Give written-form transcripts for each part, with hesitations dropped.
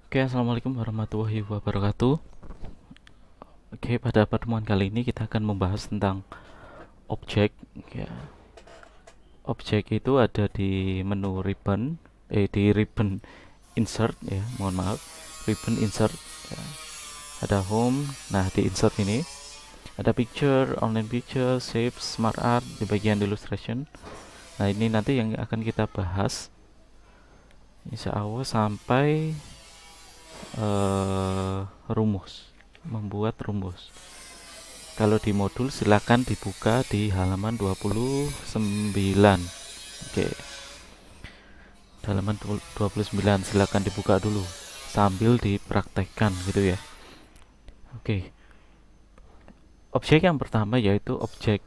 Oke, assalamualaikum warahmatullahi wabarakatuh. Oke, pada pertemuan kali ini kita akan membahas tentang objek. Ya, objek itu ada di menu ribbon, di ribbon insert ya, mohon maaf, ribbon insert. Ya. Ada home, nah di insert ini ada picture, online picture, shape, smart art di bagian illustration. Nah ini nanti yang akan kita bahas, insya Allah sampai rumus, membuat rumus. Kalau di modul silakan dibuka di halaman 29. Oke, halaman 29 silakan dibuka dulu sambil dipraktekkan gitu ya. Oke. Objek yang pertama yaitu objek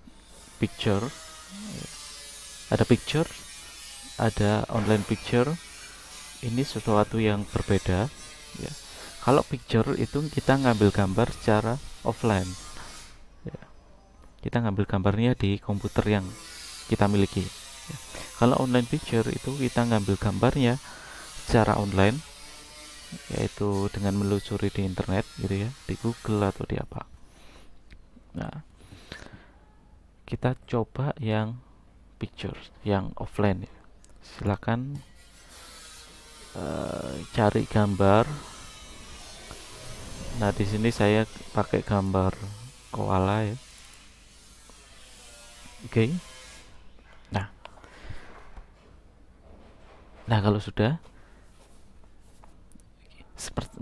picture. Ada picture, ada online picture. Ini sesuatu yang berbeda ya. Kalau picture itu kita ngambil gambar secara offline. Ya. Kita ngambil gambarnya di komputer yang kita miliki. Kalau online picture itu kita ngambil gambarnya secara online, yaitu dengan melusuri di internet gitu ya, di Google atau di apa. Nah, kita coba yang picture, yang offline ya. Silakan cari gambar. Nah, di sini saya pakai gambar koala ya. Oke. Nah, kalau sudah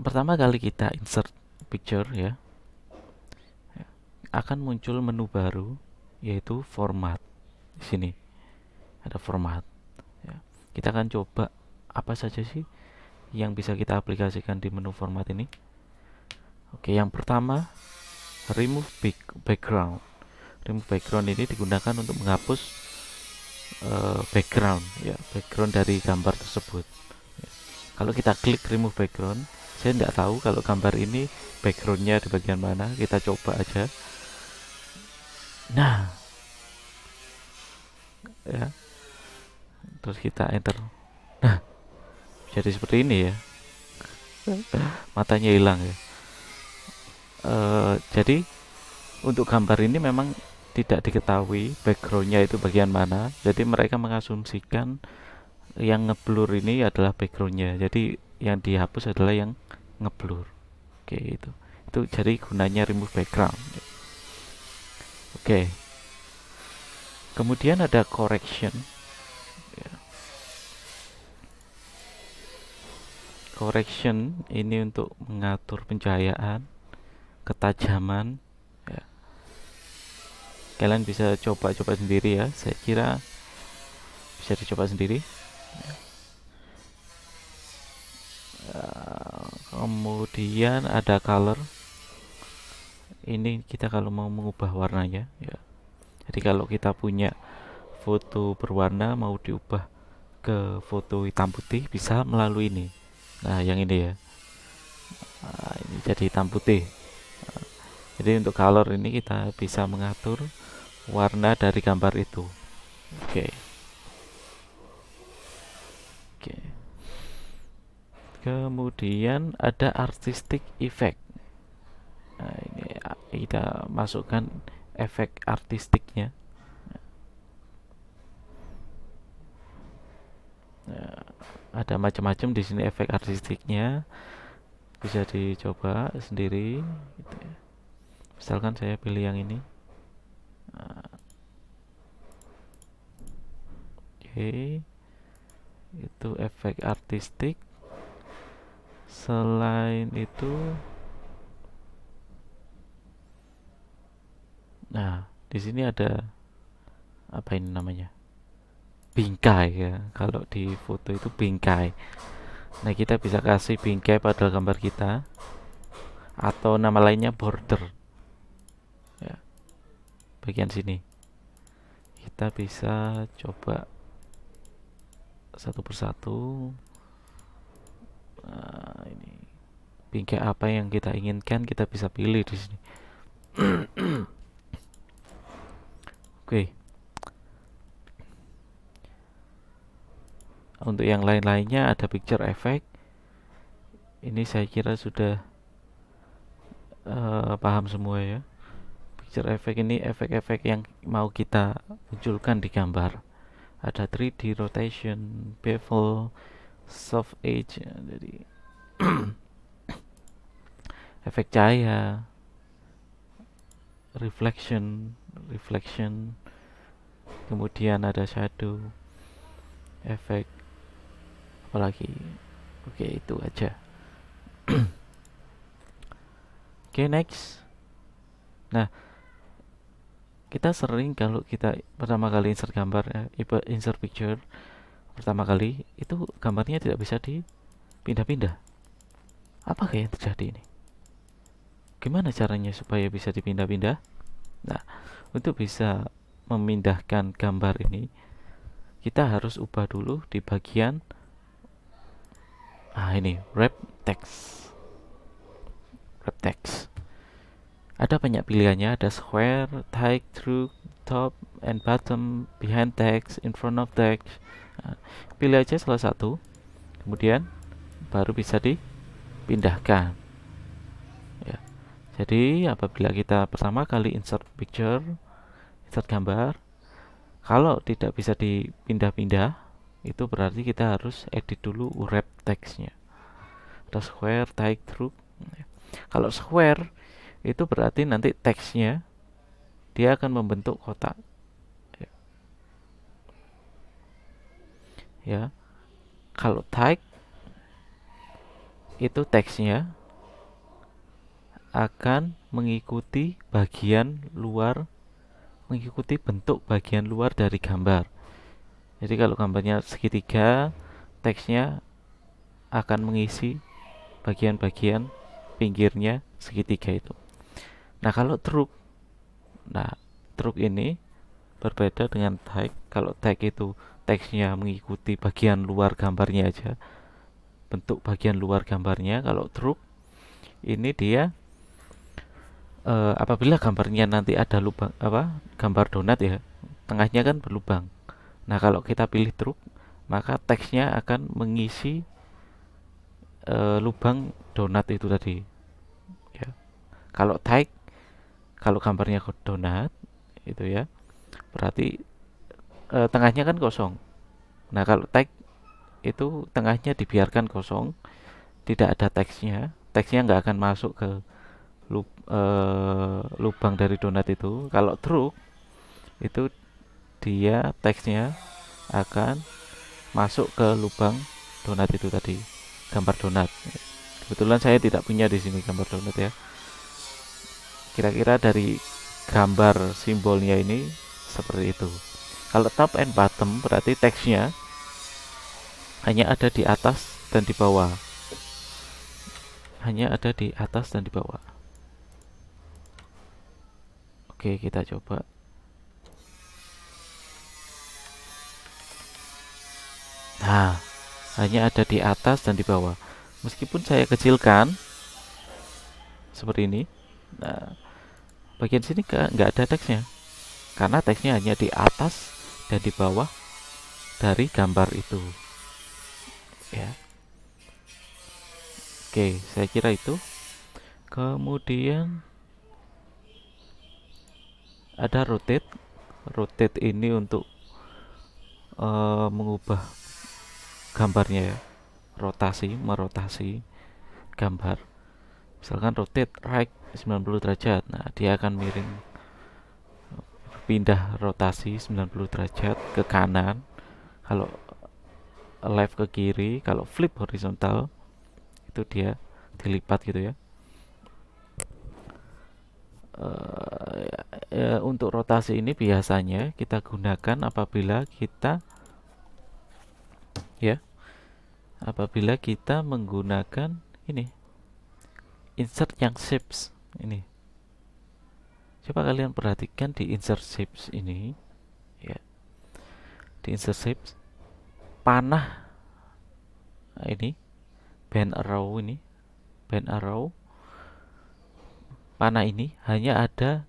pertama kali kita insert picture ya, akan muncul menu baru yaitu format. Di sini ada format ya. Kita akan coba apa saja sih yang bisa kita aplikasikan di menu format ini. Oke, yang pertama remove background. Remove background ini digunakan untuk menghapus background ya, background dari gambar tersebut ya. Kalau kita klik remove background, saya tidak tahu kalau gambar ini backgroundnya di bagian mana. Kita coba aja. Nah ya, terus kita enter. Nah, jadi seperti ini ya. Matanya hilang ya. Jadi untuk gambar ini memang tidak diketahui backgroundnya itu bagian mana. Jadi mereka mengasumsikan yang ngeblur ini adalah backgroundnya. Jadi yang dihapus adalah yang ngeblur. Oke, itu jadi gunanya remove background. Oke, kemudian ada correction ya. Correction ini untuk mengatur pencahayaan, ketajaman ya. Kalian bisa coba-coba sendiri ya, saya kira bisa dicoba sendiri. Kemudian ada color. Ini kita kalau mau mengubah warnanya ya. Jadi kalau kita punya foto berwarna mau diubah ke foto hitam putih bisa melalui ini. Nah, yang ini ya. Nah, ini jadi hitam putih. Jadi untuk color ini kita bisa mengatur warna dari gambar itu. Oke. Oke. Kemudian ada artistic effect. Nah, ini kita masukkan efek artistiknya. Nah, ada macam-macam di sini efek artistiknya. Bisa dicoba sendiri gitu ya. Misalkan saya pilih yang ini. Nah, oke. Itu efek artistik. Selain itu, nah, di sini ada apa ini namanya? Bingkai ya. Kalau di foto itu bingkai. Nah, kita bisa kasih bingkai pada gambar kita atau nama lainnya border. Ya, bagian sini. Kita bisa coba satu persatu. Nah, ini bingkai apa yang kita inginkan kita bisa pilih di sini. Oke. Untuk yang lain-lainnya ada picture effect. Ini saya kira sudah paham semua ya. Picture effect ini efek-efek yang mau kita munculkan di gambar. Ada 3D rotation, bevel, soft edge, jadi efek cahaya, reflection, kemudian ada shadow, efek apalagi. Oke, itu aja. Oke, next. Nah, kita sering kalau kita pertama kali insert gambar, insert picture pertama kali, itu gambarnya tidak bisa dipindah-pindah. Apakah yang terjadi ini? Gimana caranya supaya bisa dipindah-pindah? Nah, untuk bisa memindahkan gambar ini, kita harus ubah dulu di bagian ini, wrap text. Ada banyak pilihannya, ada square, tight, through, top, and bottom, behind text, in front of text. Nah, pilih aja salah satu, kemudian baru bisa dipindahkan. Ya. Jadi apabila kita pertama kali insert gambar, kalau tidak bisa dipindah-pindah, itu berarti kita harus edit dulu wrap textnya. Ada square, tight, through. Kalau square itu berarti nanti teksnya dia akan membentuk kotak ya. Kalau tight itu teksnya akan mengikuti bentuk bagian luar dari gambar. Jadi kalau gambarnya segitiga, teksnya akan mengisi bagian-bagian pinggirnya segitiga itu. Nah, kalau truk ini berbeda dengan tag. Kalau tag itu teksnya mengikuti bagian luar gambarnya aja, bentuk bagian luar gambarnya. Kalau truk ini dia apabila gambarnya nanti ada lubang, gambar donat ya, tengahnya kan berlubang. Nah, kalau kita pilih truk, maka teksnya akan mengisi lubang donat itu tadi ya. Kalau tag, kalau gambarnya donat itu ya, berarti tengahnya kan kosong. Nah, kalau tag itu tengahnya dibiarkan kosong, tidak ada teksnya nggak akan masuk ke lubang dari donat itu. Kalau truk itu dia teksnya akan masuk ke lubang donat itu tadi, gambar donat. Kebetulan saya tidak punya di sini gambar donat ya. Kira-kira dari gambar simbolnya ini seperti itu. Kalau top and bottom berarti teksnya hanya ada di atas dan di bawah. Hanya ada di atas dan di bawah. Oke, kita coba. Nah, hanya ada di atas dan di bawah. Meskipun saya kecilkan seperti ini, nah, bagian sini nggak ada teksnya, karena teksnya hanya di atas dan di bawah dari gambar itu. Ya, oke, saya kira itu. Kemudian ada rotate. Rotate ini untuk mengubah gambarnya ya, merotasi gambar. Misalkan rotate right 90 derajat, nah dia akan miring, pindah rotasi 90 derajat ke kanan. Kalau left ke kiri, kalau flip horizontal itu dia dilipat gitu ya. Untuk rotasi ini biasanya kita gunakan apabila kita menggunakan ini, insert yang shapes ini. Coba kalian perhatikan di insert shapes ini ya. Di insert shapes, panah ini, bend arrow, panah ini hanya ada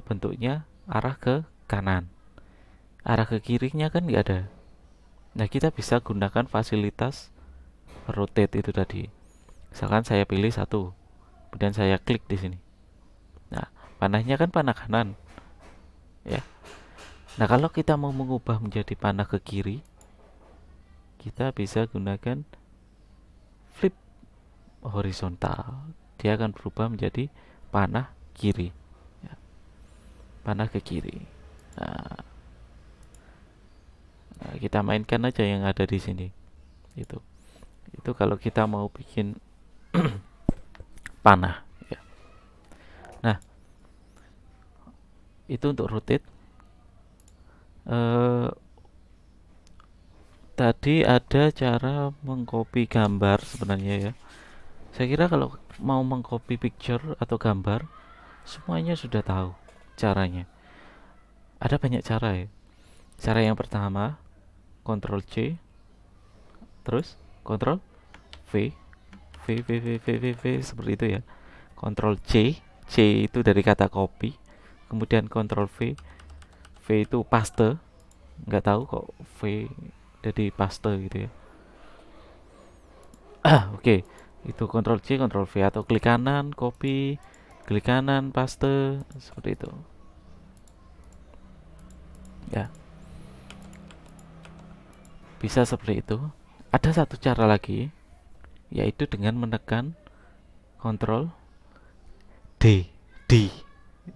bentuknya arah ke kanan, arah ke kirinya kan nggak ada. Nah, kita bisa gunakan fasilitas rotate itu tadi. Misalkan saya pilih satu, kemudian saya klik di sini. Nah, panahnya kan panah kanan, ya. Nah, kalau kita mau mengubah menjadi panah ke kiri, kita bisa gunakan flip horizontal. Dia akan berubah menjadi panah kiri, ya. Panah ke kiri. Nah, kita mainkan aja yang ada di sini. Itu kalau kita mau bikin panah, ya. Nah, itu untuk rotate. Tadi ada cara mengcopy gambar sebenarnya, ya. Saya kira kalau mau mengcopy picture atau gambar, semuanya sudah tahu caranya. Ada banyak cara, ya. Cara yang pertama, Ctrl C, terus Ctrl V, V seperti itu, ya. Ctrl C, C itu dari kata copy, kemudian Ctrl V, V itu paste. Nggak tahu kok V jadi paste gitu, ya. Oke, itu Ctrl C, Ctrl V, atau klik kanan copy, klik kanan paste, seperti itu, ya. Bisa seperti itu. Ada satu cara lagi, yaitu dengan menekan Ctrl D, D,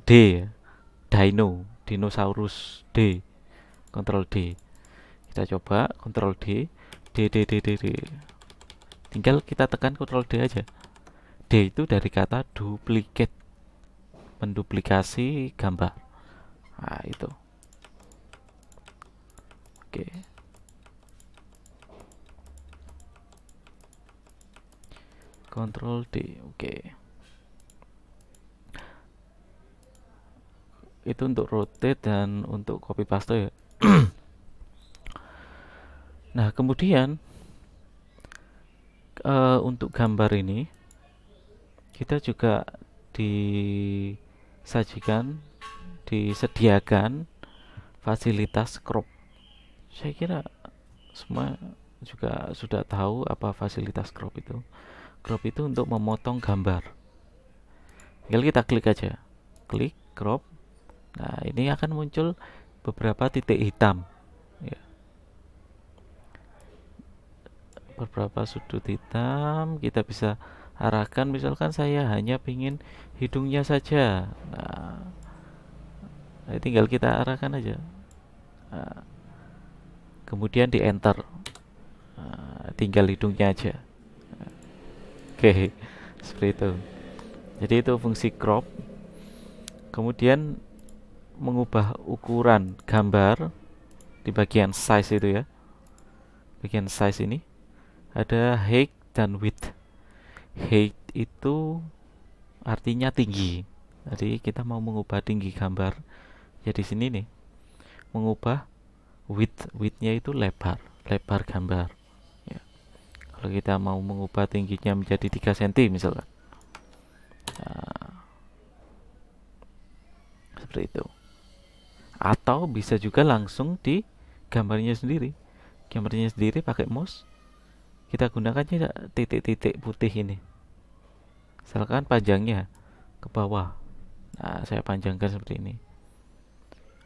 D, ya. Dinosaurus D, Ctrl D. Kita coba Ctrl D, D. Tinggal kita tekan Ctrl D aja. D itu dari kata duplicate, menduplikasi gambar. Nah, itu. Oke. Ctrl D, oke. Itu untuk rotate dan untuk copy paste, ya. Nah, kemudian untuk gambar ini kita juga disediakan fasilitas crop. Saya kira semua juga sudah tahu apa fasilitas crop itu. Crop itu untuk memotong gambar. Tinggal kita klik aja, klik crop. Nah, ini akan muncul beberapa titik hitam, ya. Beberapa sudut hitam kita bisa arahkan. Misalkan saya hanya ingin hidungnya saja. Nah, tinggal kita arahkan aja. Nah, kemudian di enter. Nah, tinggal hidungnya aja. Oke, seperti itu. Jadi itu fungsi crop. Kemudian mengubah ukuran gambar di bagian size itu, ya. Bagian size ini ada height dan width. Height itu artinya tinggi. Jadi kita mau mengubah tinggi gambar. Jadi sini nih, mengubah widthnya itu lebar gambar, ya. Kalau kita mau mengubah tingginya menjadi 3 cm misalkan, nah, seperti itu. Atau bisa juga langsung di gambarnya sendiri pakai mouse. Kita gunakannya titik-titik putih ini. Misalkan panjangnya ke bawah. Nah, saya panjangkan seperti ini.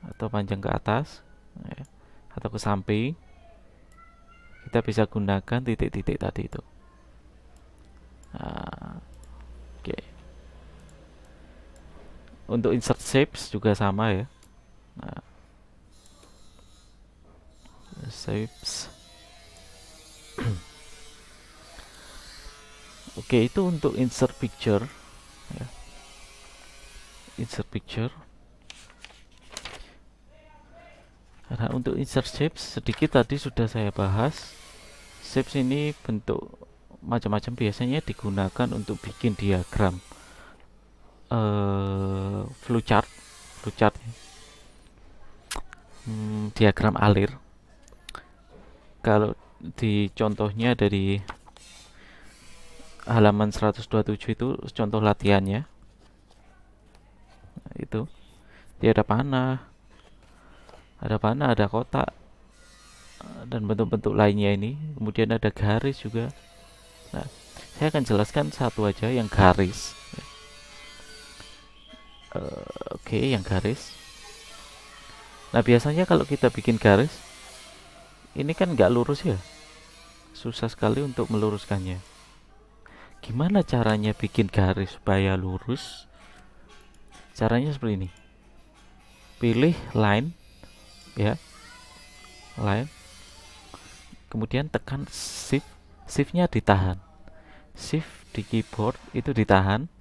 Atau panjang ke atas, ya. Atau ke samping. Kita bisa gunakan titik-titik tadi itu. Nah, oke. Untuk insert shapes juga sama, ya. Nah, shapes. Oke, itu untuk insert picture, ya. Insert picture. Nah, untuk insert shapes sedikit tadi sudah saya bahas. Shapes ini bentuk macam-macam, biasanya digunakan untuk bikin diagram, flowchart, diagram alir. Kalau di contohnya dari halaman 127 itu contoh latihannya. Nah, itu dia ada panah, ada kotak, dan bentuk-bentuk lainnya ini. Kemudian ada garis juga. Nah, saya akan jelaskan satu aja yang garis. Oke, yang garis. Nah, biasanya kalau kita bikin garis, ini kan nggak lurus ya. Susah sekali untuk meluruskannya. Gimana caranya bikin garis supaya lurus? Caranya seperti ini. Pilih line, ya, line. Kemudian tekan shift. Shift-nya ditahan. Shift di keyboard itu ditahan.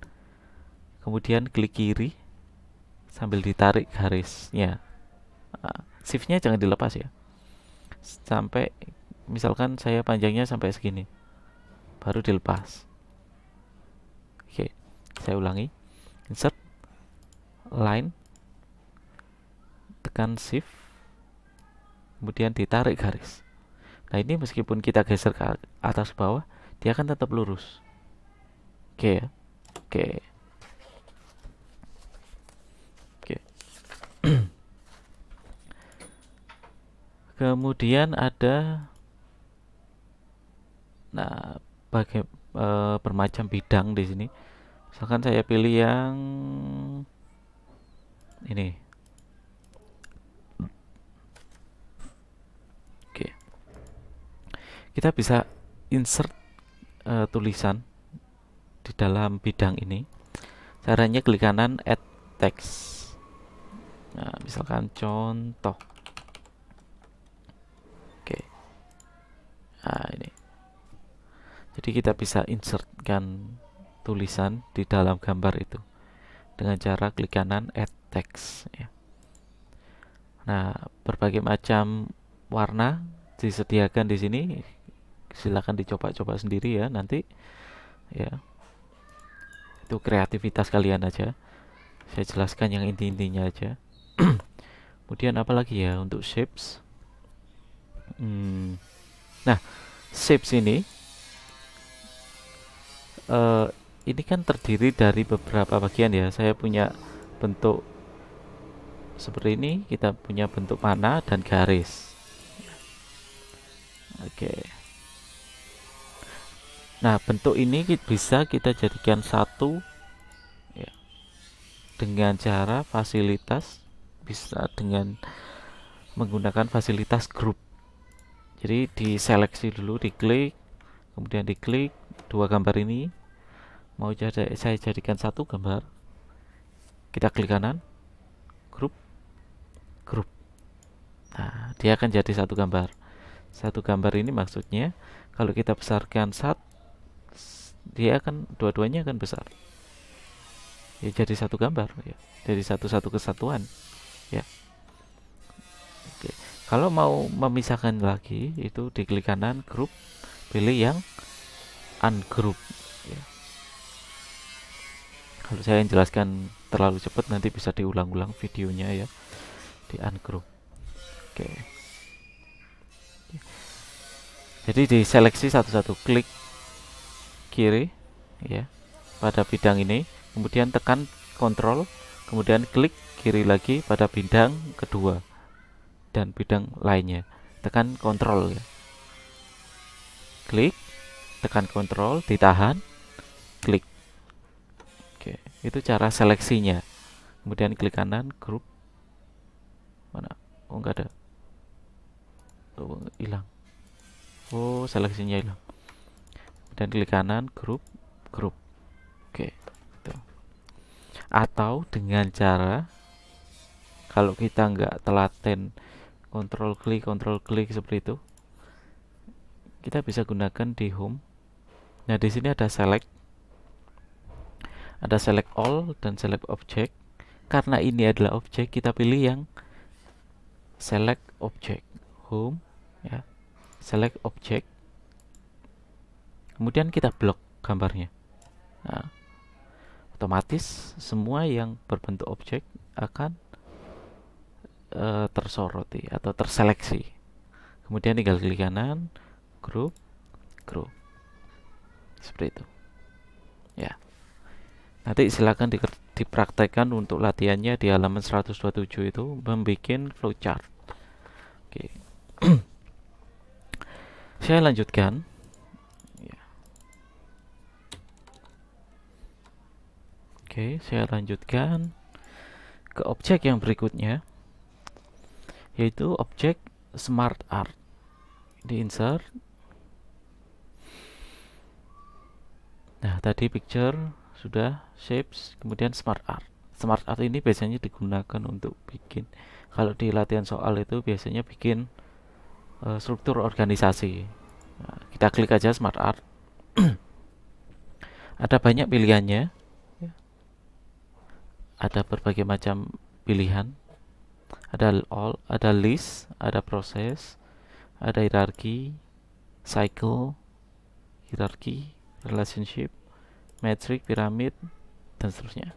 Kemudian klik kiri sambil ditarik garisnya. Shift-nya jangan dilepas ya. Sampai misalkan saya panjangnya sampai segini. Baru dilepas. Oke, saya ulangi. Insert line, tekan shift, kemudian ditarik garis. Nah, ini meskipun kita geser ke atas bawah, dia akan tetap lurus. Oke ya. Oke. Oke. Kemudian ada bermacam bidang di sini. Misalkan saya pilih yang ini. Oke. Kita bisa insert tulisan di dalam bidang ini. Caranya klik kanan add text. Nah, misalkan contoh. Oke. Nah, ini. Jadi kita bisa insertkan tulisan di dalam gambar itu dengan cara klik kanan add text ya. Nah, berbagai macam warna disediakan di sini. Silakan dicoba-coba sendiri ya nanti ya. Itu kreativitas kalian aja. Saya jelaskan yang inti-intinya aja. Kemudian apa lagi ya untuk shapes? Nah, shapes ini ini kan terdiri dari beberapa bagian ya. Saya punya bentuk seperti ini, kita punya bentuk panah dan garis. Oke. Nah, bentuk ini bisa kita jadikan satu ya, dengan cara fasilitas, bisa dengan menggunakan fasilitas group. Jadi diseleksi dulu, diklik, kemudian diklik dua gambar ini. Mau saya jadikan satu gambar. Kita klik kanan, group, group. Nah, dia akan jadi satu gambar. Satu gambar ini maksudnya kalau kita besarkan dia akan dua-duanya akan besar. Ya jadi satu gambar ya. Jadi satu kesatuan ya. Oke. Kalau mau memisahkan lagi itu diklik kanan group, pilih yang ungroup ya. Kalau saya jelaskan terlalu cepat nanti bisa diulang-ulang videonya ya di ungroup. Oke. Jadi diseleksi satu-satu, klik kiri ya pada bidang ini, kemudian tekan kontrol, kemudian klik kiri lagi pada bidang kedua dan bidang lainnya, tekan kontrol ya, klik, tekan kontrol, ditahan, klik. Oke, itu cara seleksinya. Kemudian klik kanan group, mana, oh enggak ada, oh hilang, oh seleksinya hilang. Dan klik kanan group. Oke, gitu. Atau dengan cara kalau kita nggak telaten kontrol klik seperti itu, kita bisa gunakan di home. Nah, di sini ada select all dan select object. Karena ini adalah objek, kita pilih yang select object, home ya, select object. Kemudian kita blok gambarnya. Nah, otomatis semua yang berbentuk objek akan tersoroti atau terseleksi. Kemudian tinggal klik kanan, group. Seperti itu. Ya. Nanti silakan dipraktekkan untuk latihannya di halaman 127 itu membuat flowchart. Oke. Saya lanjutkan. Oke, saya lanjutkan ke objek yang berikutnya, yaitu objek Smart Art. Di insert. Nah, tadi picture sudah, shapes, kemudian Smart Art. Smart Art ini biasanya digunakan untuk bikin, kalau di latihan soal itu biasanya bikin struktur organisasi. Nah, kita klik aja Smart Art. Ada banyak pilihannya, ada berbagai macam pilihan. Ada all, ada list, ada proses, ada hierarki, cycle, hierarki, relationship, metric, piramid, dan seterusnya.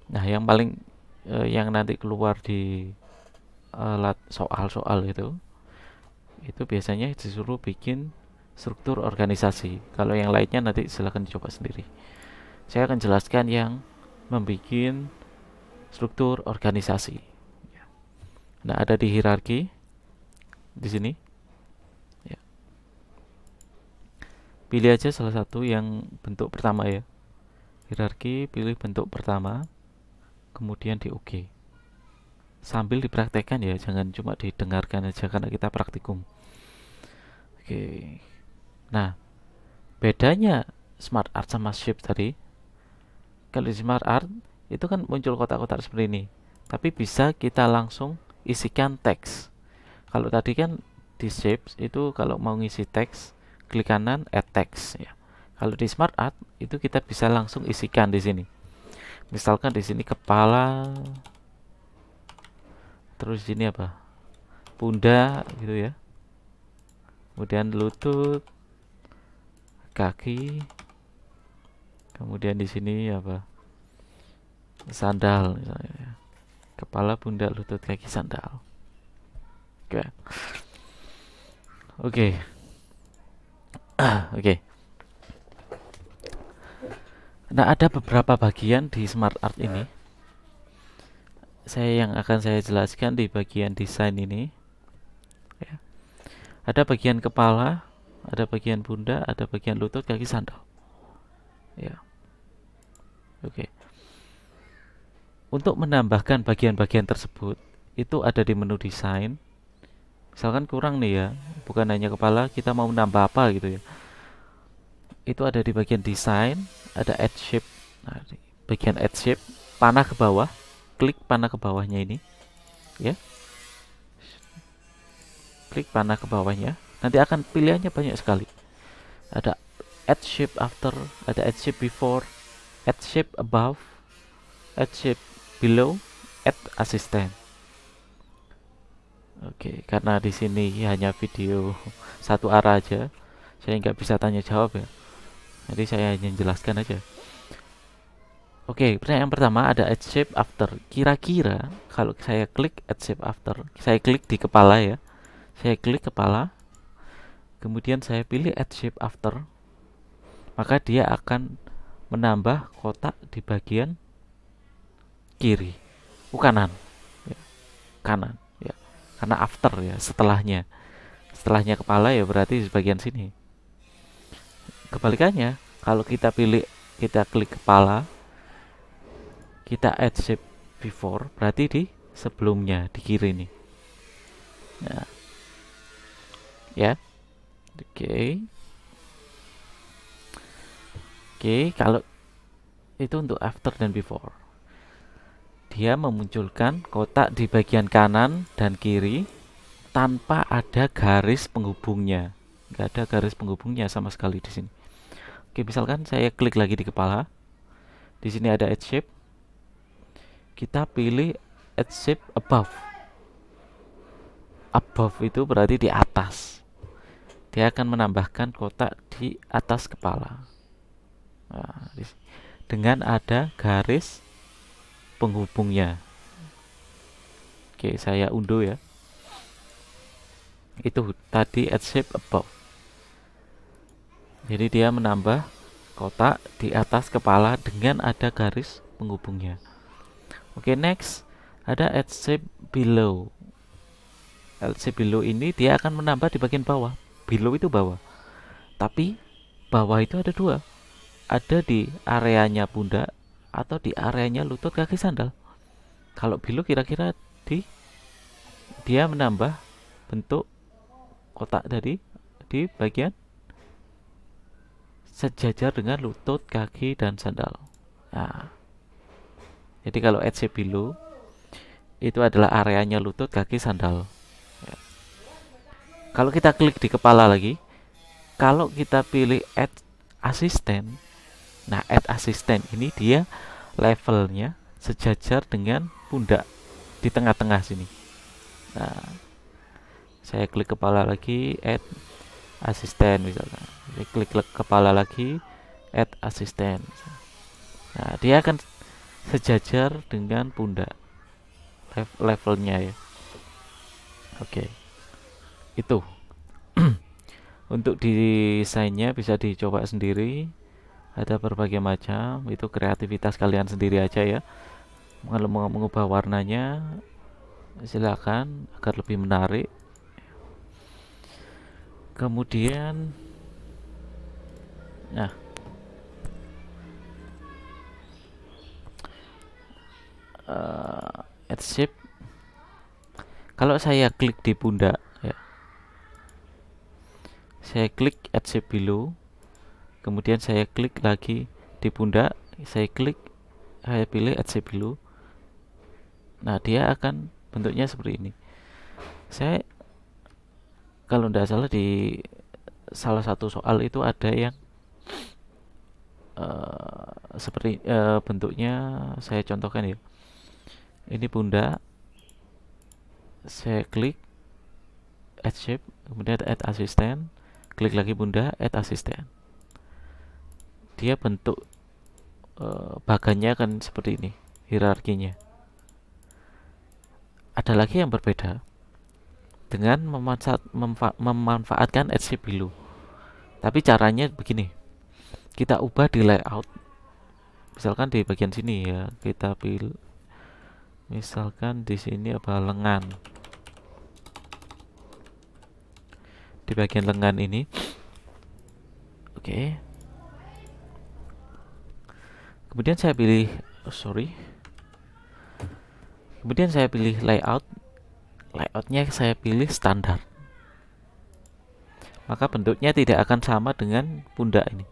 Nah, yang paling yang nanti keluar di soal-soal itu biasanya disuruh bikin struktur organisasi. Kalau yang lainnya nanti silahkan dicoba sendiri. Saya akan jelaskan yang membuat struktur organisasi. Nah, ada di hierarki di sini. Ya. Pilih aja salah satu yang bentuk pertama ya. Hierarki, pilih bentuk pertama, kemudian di OK. Sambil dipraktekkan ya, jangan cuma didengarkan aja karena kita praktikum. Oke. Nah, bedanya Smart Art sama Shape tadi, kalau di Smart Art itu kan muncul kotak-kotak seperti ini, tapi bisa kita langsung isikan teks. Kalau tadi kan di Shapes itu kalau mau ngisi teks, klik kanan add text ya. Kalau di Smart Art itu kita bisa langsung isikan di sini. Misalkan di sini kepala, terus di sini apa? Pundak gitu ya. Kemudian lutut, kaki. Kemudian di sini apa? Sandal misalnya ya. Kepala, pundak, lutut, kaki, sandal. Oke. Oke. Oke. Nah, ada beberapa bagian di Smart Art ini. Yang akan saya jelaskan di bagian desain ini. Ya. Ada bagian kepala, ada bagian pundak, ada bagian lutut, kaki, sandal. Ya. Oke. Untuk menambahkan bagian-bagian tersebut, itu ada di menu desain. Misalkan kurang nih ya, bukan hanya kepala, kita mau menambah apa gitu ya. Itu ada di bagian desain, ada add shape. Nah, di bagian add shape, panah ke bawah, klik panah ke bawahnya ini, ya. Klik panah ke bawahnya, nanti akan pilihannya banyak sekali. Ada add shape after, ada add shape before, add shape above, add shape below, add assistant. Oke, karena di sini hanya video satu arah aja, saya nggak bisa tanya jawab ya. Jadi saya hanya jelaskan aja. Oke, pertanyaan pertama ada add shape after. Kira-kira kalau saya klik add shape after, saya klik di kepala ya. Saya klik kepala, kemudian saya pilih add shape after, maka dia akan menambah kotak di bagian kiri, kanan, ya. Kanan. Karena after ya, setelahnya kepala ya berarti di bagian sini. Kebalikannya, kalau kita klik kepala, kita add shape before, berarti di sebelumnya, di kiri nih. Nah, ya. Oke, kalau itu untuk after dan before. Dia memunculkan kotak di bagian kanan dan kiri tanpa ada garis penghubungnya. Nggak ada garis penghubungnya sama sekali di sini. Oke, misalkan saya klik lagi di kepala. Di sini ada add shape. Kita pilih add shape above. Above itu berarti di atas. Dia akan menambahkan kotak di atas kepala. Nah, dengan ada garis penghubungnya. Oke, saya unduh ya. Itu tadi add shape above. Jadi dia menambah kotak di atas kepala dengan ada garis penghubungnya. Oke, next ada add shape below. Add shape below ini dia akan menambah di bagian bawah. Below itu bawah. Tapi bawah itu ada dua. Ada di areanya pundak, atau di areanya lutut kaki sandal. Kalau below kira-kira dia menambah bentuk kotak tadi di bagian sejajar dengan lutut, kaki, dan sandal. Nah, jadi kalau at shape below itu adalah areanya lutut, kaki, sandal. Ya. Kalau kita klik di kepala lagi, kalau kita pilih add assistant, nah add assistant ini dia levelnya sejajar dengan pundak di tengah-tengah sini. Nah, saya klik kepala lagi, add assistant misalkan. Saya klik kepala lagi, add assistant. Nah, dia akan sejajar dengan pundak levelnya ya. Oke, itu untuk desainnya bisa dicoba sendiri. Ada berbagai macam, itu kreativitas kalian sendiri aja ya. Kalau mau mengubah warnanya, silakan agar lebih menarik. Kemudian, nah, add shape. Kalau saya klik di pundak, ya, saya klik add shape below, kemudian saya klik lagi di pundak, saya pilih add shape below. Nah, dia akan bentuknya seperti ini. Saya kalau tidak salah di salah satu soal itu ada yang seperti bentuknya, saya contohkan ya. Ini pundak, saya klik add shape, kemudian add assistant, klik lagi pundak, add assistant. Dia bentuk bagannya akan seperti ini, hierarkinya. Ada lagi yang berbeda dengan memanfaatkan add shape below. Tapi caranya begini, kita ubah di layout. Misalkan di bagian sini ya, kita pilih misalkan di sini apa lengan. Di bagian lengan ini. Oke. Kemudian saya pilih Kemudian saya pilih layout. Layoutnya saya pilih standar. Maka bentuknya tidak akan sama dengan pundak ini.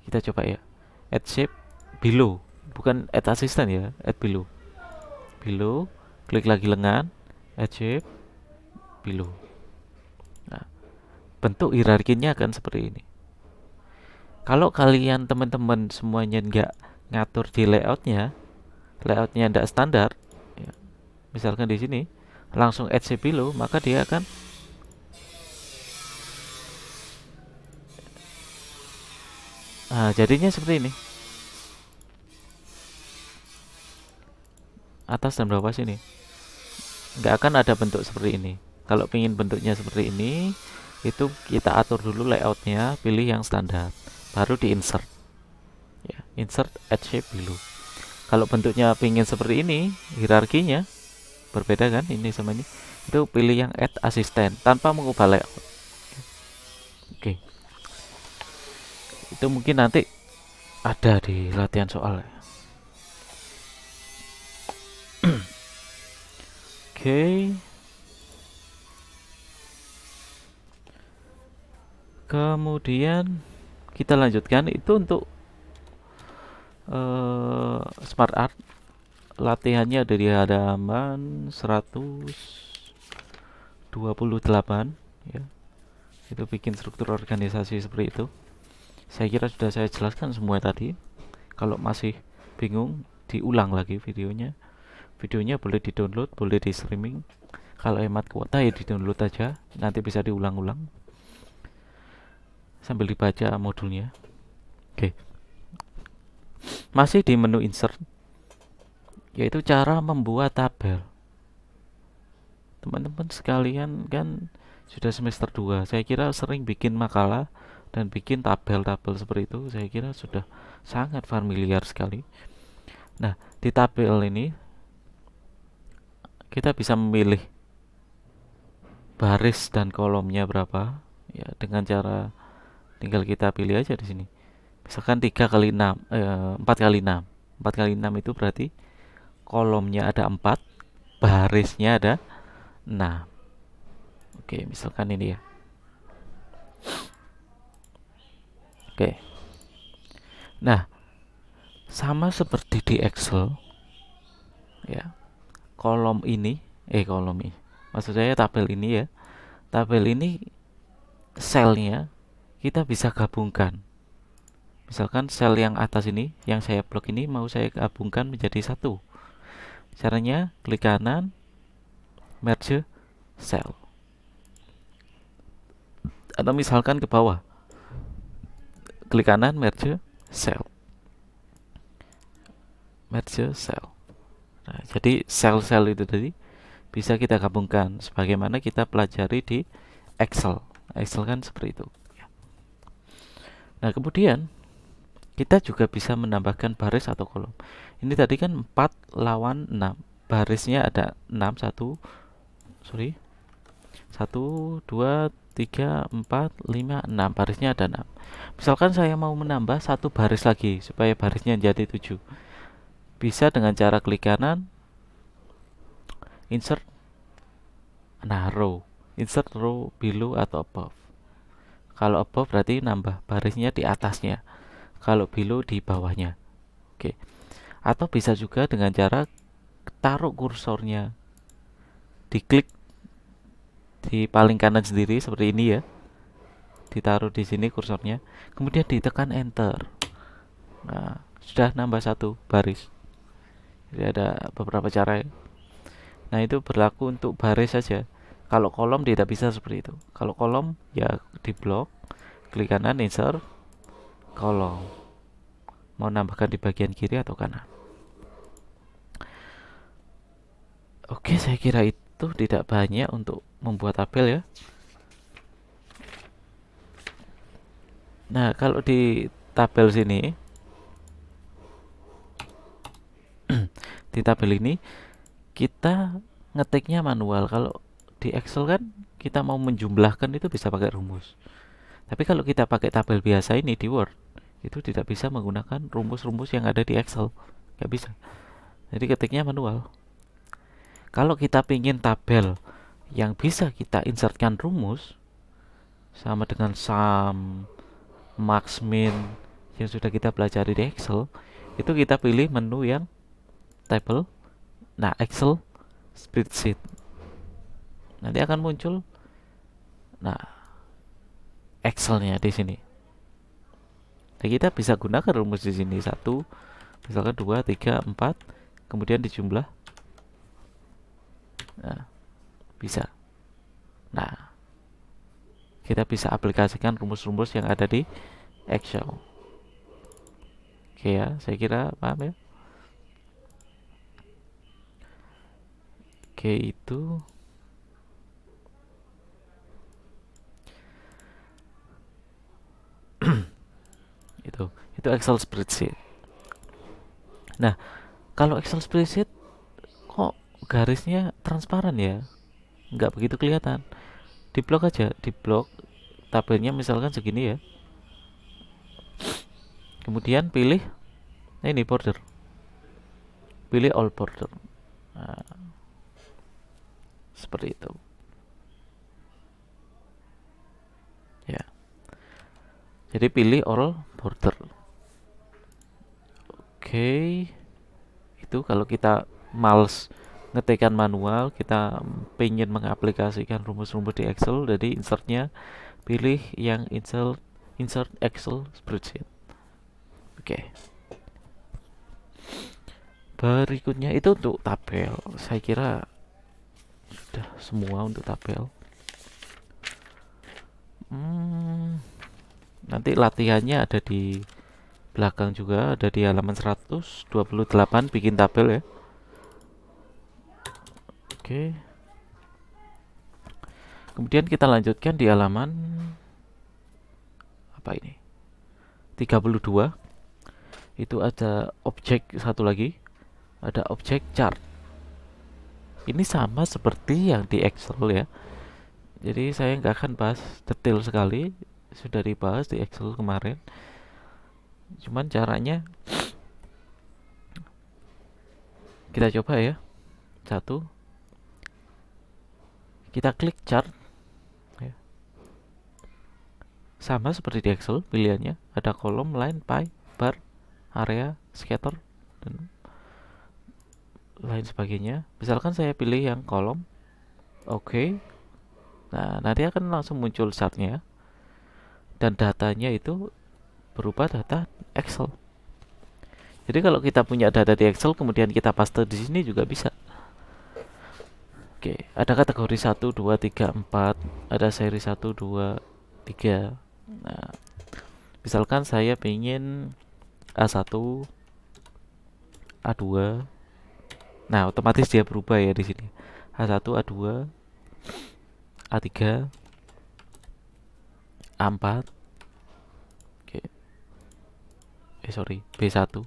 Kita coba ya. Add shape below, bukan add assistant ya, add below. Below, klik lagi lengan, add shape below. Nah, bentuk hierarkinya akan seperti ini. Kalau kalian teman-teman semuanya nggak ngatur di layoutnya nggak standar, ya, misalkan di sini langsung add shape below, maka dia akan jadinya seperti ini. Atas dan bawah sini nggak akan ada bentuk seperti ini. Kalau ingin bentuknya seperti ini, itu kita atur dulu layoutnya, pilih yang standar, baru di insert ya, insert add shape below. Kalau bentuknya ingin seperti ini, hierarkinya berbeda kan, ini sama ini, itu pilih yang add assistant tanpa mengubah layout. Oke. Itu mungkin nanti ada di latihan soal. Oke. Kemudian kita lanjutkan itu untuk smart art. Latihannya dari halaman 128 ya. Itu bikin struktur organisasi seperti itu. Saya kira sudah saya jelaskan semua tadi. Kalau masih bingung, diulang lagi videonya. Videonya boleh di-download, boleh di-streaming. Kalau hemat kuota ya di-download aja, nanti bisa diulang-ulang sambil dibaca modulnya. Oke. Masih di menu insert, yaitu cara membuat tabel. Teman-teman sekalian kan sudah semester 2, saya kira sering bikin makalah dan bikin tabel-tabel seperti itu. Saya kira sudah sangat familiar sekali. Nah, di tabel ini kita bisa memilih baris dan kolomnya berapa ya, dengan cara tinggal kita pilih aja di sini. Misalkan 4 kali 6. 4 kali 6 itu berarti kolomnya ada 4, barisnya ada 6. Oke, misalkan ini ya. Oke. Nah, sama seperti di Excel ya. Kolom ini. Maksud saya tabel ini ya. Tabel ini selnya kita bisa gabungkan. Misalkan sel yang atas ini, yang saya blok ini mau saya gabungkan menjadi satu. Caranya klik kanan, merge cell. Atau misalkan ke bawah, klik kanan, merge cell. Merge cell. Nah, jadi sel-sel itu tadi bisa kita gabungkan sebagaimana kita pelajari di Excel. Excel kan seperti itu. Nah, kemudian kita juga bisa menambahkan baris atau kolom. Ini tadi kan 4 lawan 6. Barisnya ada 6, 1, 2, 3, 4, 5, 6. Barisnya ada 6. Misalkan saya mau menambah satu baris lagi supaya barisnya jadi 7. Bisa dengan cara klik kanan, insert, row. Insert row below atau above. Kalau above berarti nambah barisnya di atasnya. Kalau below di bawahnya. Oke. Atau bisa juga dengan cara taruh kursornya, diklik di paling kanan sendiri seperti ini ya. Ditaruh di sini kursornya, kemudian ditekan enter. Nah, sudah nambah satu baris. Jadi ada beberapa cara ya. Nah, itu berlaku untuk baris saja. Kalau kolom tidak bisa seperti itu. Kalau kolom ya di blok, klik kanan, insert, kolom. Mau nambahkan di bagian kiri atau kanan. Oke, saya kira itu tidak banyak untuk membuat tabel ya. Nah, kalau di tabel sini, di tabel ini kita ngetiknya manual. Kalau di Excel kan kita mau menjumlahkan itu bisa pakai rumus. Tapi kalau kita pakai tabel biasa ini di Word, itu tidak bisa menggunakan rumus-rumus yang ada di Excel. Nggak bisa. Jadi ketiknya manual. Kalau kita pingin tabel yang bisa kita insertkan rumus, sama dengan sum, max, min, yang sudah kita pelajari di Excel, itu kita pilih menu yang table. Nah, Excel spreadsheet. Nanti akan muncul Excelnya di sini. Nah, kita bisa gunakan rumus di sini 1, misalkan 2, 3, 4, kemudian dijumlah. Nah, bisa. Nah, kita bisa aplikasikan rumus-rumus yang ada di Excel. Oke ya, saya kira paham ya. Oke, itu itu Excel spreadsheet. Nah, kalau Excel spreadsheet kok garisnya transparan ya, nggak begitu kelihatan. Di blok aja, di blok tabelnya misalkan segini ya, kemudian pilih ini border, pilih all border. Nah, seperti itu ya. Jadi pilih all border. Oke, itu kalau kita males ngetikkan manual, kita pengen mengaplikasikan rumus-rumus di Excel, jadi insertnya pilih yang insert Excel spreadsheet. Oke. Berikutnya itu untuk tabel. Saya kira sudah semua untuk tabel. Nanti latihannya ada di belakang juga, ada di halaman 128 bikin tabel ya. Oke. Kemudian kita lanjutkan di halaman apa ini? 32. Itu ada objek satu lagi. Ada objek chart. Ini sama seperti yang di Excel ya. Jadi saya nggak akan bahas detail sekali, sudah dibahas di Excel kemarin. Cuman caranya Kita coba ya. Satu, kita klik chart ya. Sama seperti di Excel, pilihannya ada kolom, line, pie, bar, area, scatter, dan lain sebagainya. Misalkan saya pilih yang kolom, oke. Nah, nanti akan langsung muncul chartnya dan datanya itu berupa data Excel. Jadi kalau kita punya data di Excel kemudian kita paste di sini juga bisa. Oke, ada kategori 1, 2, 3, 4, ada seri 1, 2, 3. Nah, misalkan saya ingin A1, A2. Nah, otomatis dia berubah ya di sini. A1, A2, A3, A4. Oke. Sorry, B1,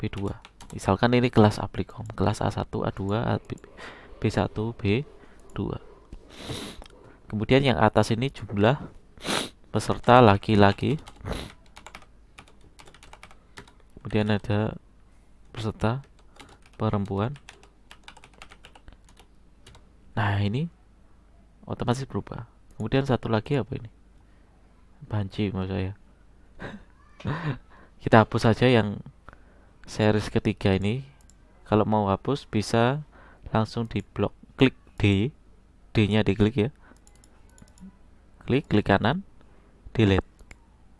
B2. Misalkan ini kelas Applikom, kelas A1, A2, B1, B2. Kemudian yang atas ini jumlah peserta laki-laki. Kemudian ada peserta perempuan. Nah, ini otomatis berubah. Kemudian satu lagi apa ini? Banci maksud saya. Kita hapus saja yang series ketiga ini. Kalau mau hapus bisa langsung di blok, klik D, D-nya diklik ya. Klik kanan, delete.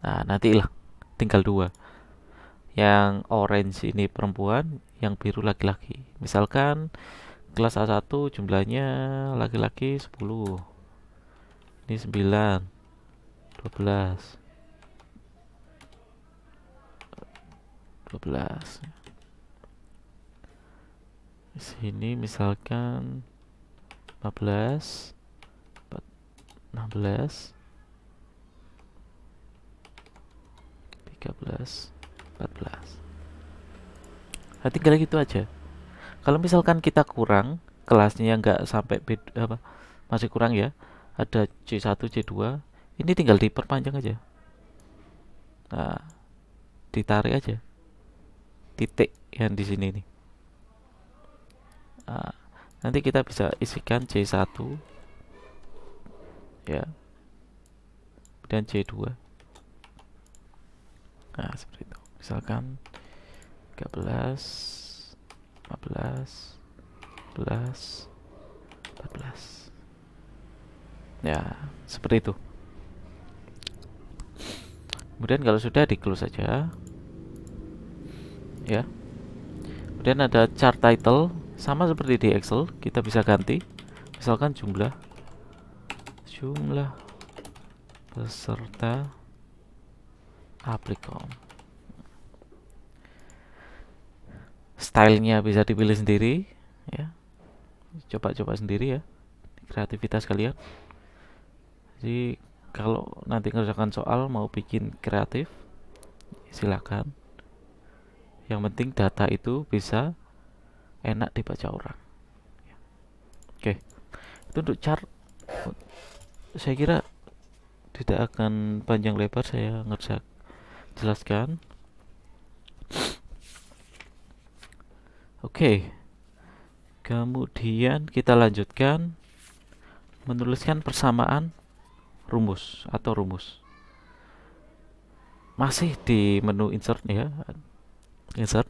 Nah, nanti hilang. Tinggal dua. Yang orange ini perempuan, yang biru laki-laki. Misalkan kelas A1 jumlahnya laki-laki 10. Ini 9, 12. 12. Di sini misalkan 15, 16, 13, 14. Nah, tinggal gitu aja. Kalau misalkan kita kurang, kelasnya nggak sampai masih kurang ya, ada C1, C2, ini tinggal diperpanjang aja. Nah, ditarik aja titik yang di sini nih. Nah, nanti kita bisa isikan C1 ya, dan C2. Nah, seperti itu. Misalkan 13, 15, 11, 14. Ya, seperti itu. Kemudian kalau sudah di close saja. Ya. Kemudian ada chart title, sama seperti di Excel, kita bisa ganti. Misalkan jumlah peserta Applikom. Stylenya bisa dipilih sendiri ya. Coba-coba sendiri ya, kreativitas kalian. Jadi kalau nanti ngerjakan soal mau bikin kreatif, silakan. Yang penting data itu bisa enak dibaca orang. Oke, itu untuk chart. Saya kira tidak akan panjang lebar saya jelaskan. Oke, kemudian kita lanjutkan menuliskan persamaan rumus atau rumus. Masih di menu insert ya, insert.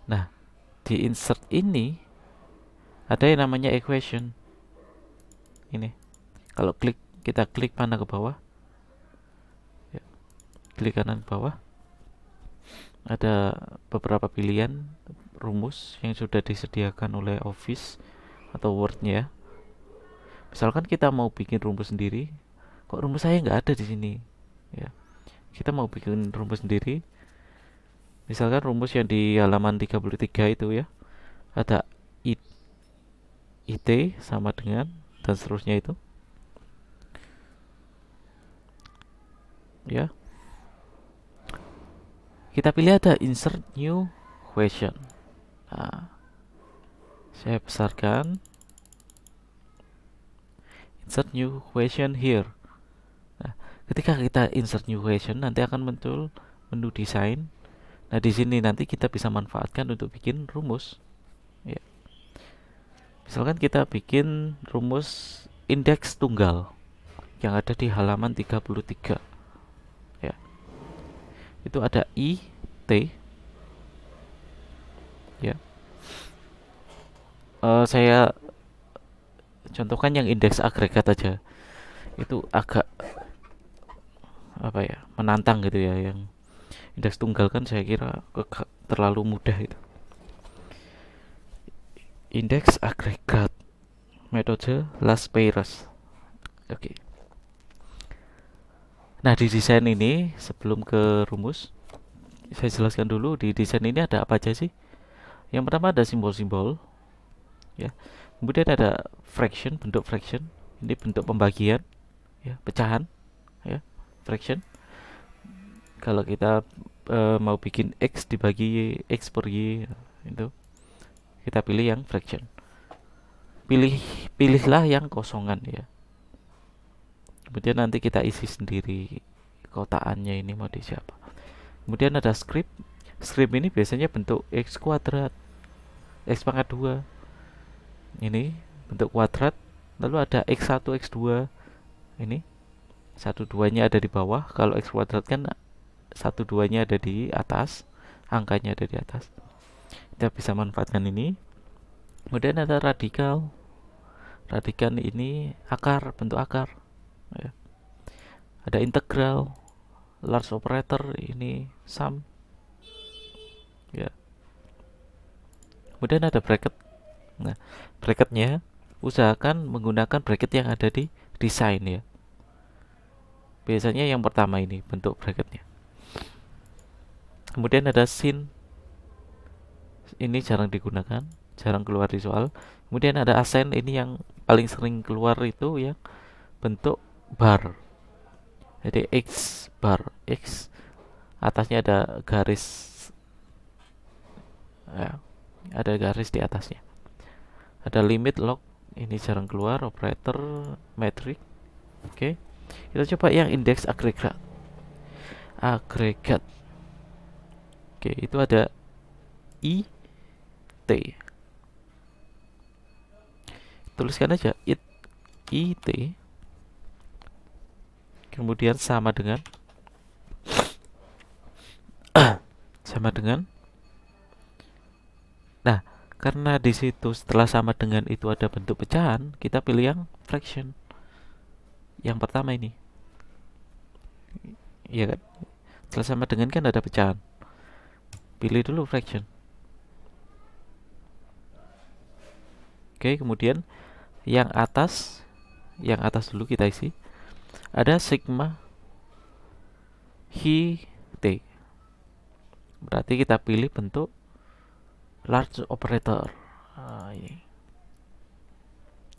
Nah, di insert ini ada yang namanya equation. Ini, kalau kita klik panah ke bawah, ya, klik kanan ke bawah, ada beberapa pilihan rumus yang sudah disediakan oleh Office atau Word-nya. Misalkan kita mau bikin rumus sendiri, kok rumus saya nggak ada di sini ya. Kita mau bikin rumus sendiri. Misalkan rumus yang di halaman 33 itu ya, ada IT sama dengan dan seterusnya itu ya. Kita pilih ada insert new question. Nah, saya besarkan insert new question here. Nah, ketika kita insert new question nanti akan muncul menu desain Nah, di sini nanti kita bisa manfaatkan untuk bikin rumus. Ya. Misalkan kita bikin rumus indeks tunggal yang ada di halaman 33. Ya. Itu ada I, T. Ya. Saya contohkan yang indeks agregat aja. Itu agak apa ya, menantang gitu ya. Yang indeks tunggal kan saya kira terlalu mudah itu. Indeks agregat metode Las-Peyres. Oke. Nah, di desain ini sebelum ke rumus, saya jelaskan dulu di desain ini ada apa aja sih. Yang pertama ada simbol-simbol, ya. Kemudian ada fraction, bentuk fraction. Ini bentuk pembagian, ya, pecahan, ya, fraction. Kalau kita mau bikin x dibagi x per y, itu kita pilih yang fraction. Pilihlah yang kosongan, ya. Kemudian nanti kita isi sendiri kotaannya ini mau di siapa. Kemudian ada script. Script ini biasanya bentuk x kuadrat, x pangkat 2. Ini bentuk kuadrat. Lalu ada x1, x2. Ini 1 2-nya ada di bawah. Kalau x kuadrat kan 1 2-nya ada di atas, angkanya ada di atas. Kita bisa manfaatkan ini. Kemudian ada radikal. Radikal ini akar, bentuk akar, ya. Ada integral, large operator, ini sum, ya. Kemudian ada bracket. Nah, bracketnya usahakan menggunakan bracket yang ada di desain, ya. Biasanya yang pertama ini bentuk bracketnya. Kemudian ada sin. Ini jarang digunakan, jarang keluar di soal. Kemudian ada ascend, ini yang paling sering keluar itu ya, bentuk bar. Jadi x bar, x atasnya ada garis, ya, ada garis di atasnya. Ada limit, log, ini jarang keluar. Operator, metric. Oke. Kita coba yang indeks agregat. Agregat. Oke, itu ada I, T. Tuliskan aja it, IT. Kemudian sama dengan sama dengan. Nah, karena di situ setelah sama dengan itu ada bentuk pecahan, kita pilih yang fraction. Yang pertama ini. Iya kan? Setelah sama dengan kan ada pecahan. Pilih dulu fraction. Oke, kemudian yang atas dulu kita isi. Ada sigma hi t. Berarti kita pilih bentuk large operator.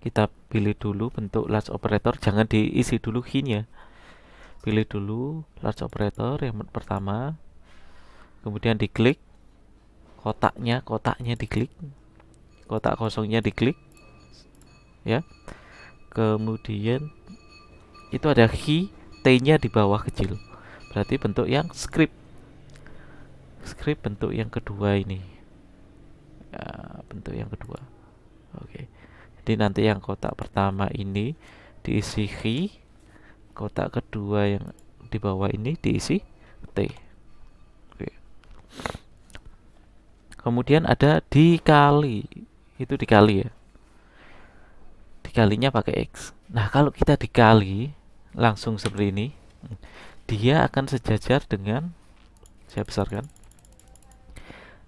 Kita pilih dulu bentuk large operator, jangan diisi dulu hi-nya. Pilih dulu large operator yang pertama. Kemudian diklik kotaknya diklik. Kotak kosongnya diklik, ya. Kemudian itu ada hi, t-nya di bawah kecil. Berarti bentuk yang script. Script bentuk yang kedua ini. Ya, bentuk yang kedua. Oke. Jadi nanti yang kotak pertama ini diisi hi, kotak kedua yang di bawah ini diisi t. Oke. Kemudian ada dikali. Itu dikali, ya. Dikalinya pakai x. Nah, kalau kita dikali langsung seperti ini, dia akan sejajar dengan, saya besarkan,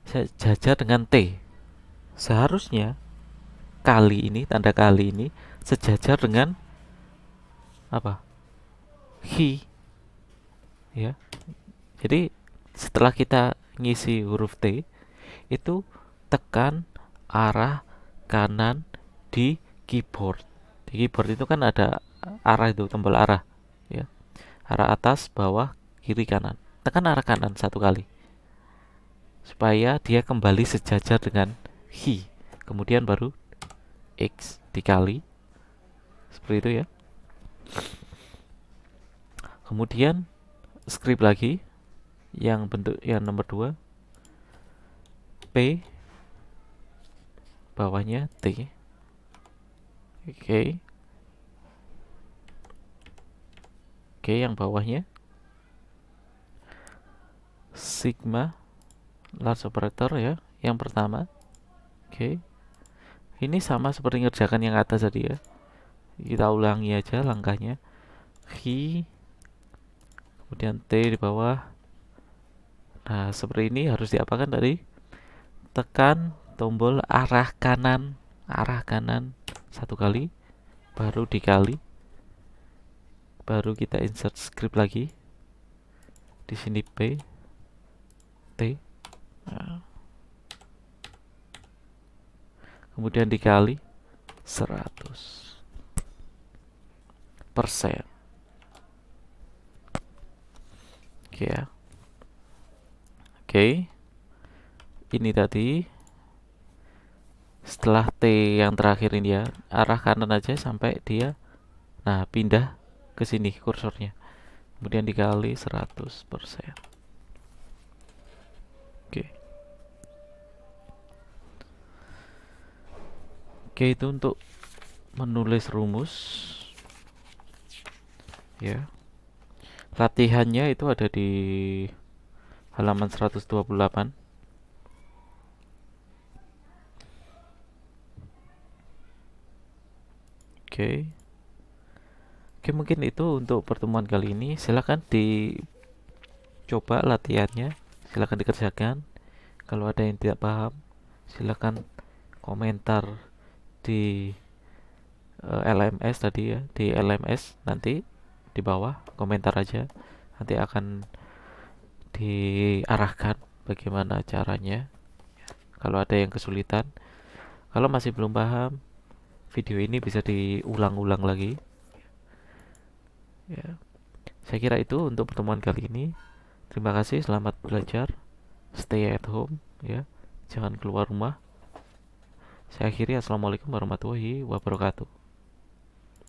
sejajar dengan T. Seharusnya kali ini, tanda kali ini sejajar dengan apa? Hi, ya. Jadi setelah kita ngisi huruf T, itu tekan arah kanan di keyboard. Di keyboard itu kan ada arah, itu tombol arah, ya. Arah atas, bawah, kiri, kanan. Tekan arah kanan satu kali supaya dia kembali sejajar dengan hi. Kemudian baru x dikali seperti itu, ya. Kemudian script lagi yang bentuk yang nomor 2. P, bawahnya T. Oke. Oke, yang bawahnya sigma large operator ya, yang pertama. Oke. Ini sama seperti ngerjakan yang atas tadi ya. Kita ulangi aja langkahnya. Hi, kemudian T di bawah. Nah, seperti ini harus diapakan tadi? Tekan tombol arah kanan satu kali, baru dikali, baru kita insert script lagi. Di sini P, T. Nah, kemudian dikali 100%. Oke ya. Oke. Ini tadi setelah T yang terakhir ini ya, arah kanan aja sampai dia pindah ke sini kursornya. Kemudian dikali 100%. Oke. Oke, itu untuk menulis rumus ya. Latihannya itu ada di halaman 128. Oke. Oke, mungkin itu untuk pertemuan kali ini. Silakan dicoba latihannya, silakan dikerjakan. Kalau ada yang tidak paham, silakan komentar di LMS tadi ya, di LMS nanti di bawah komentar aja. Nanti akan diarahkan bagaimana caranya. Kalau ada yang kesulitan, kalau masih belum paham, video ini bisa diulang-ulang lagi. Ya, saya kira itu untuk pertemuan kali ini. Terima kasih, selamat belajar. Stay at home ya. Jangan keluar rumah. Saya akhiri, assalamualaikum warahmatullahi wabarakatuh.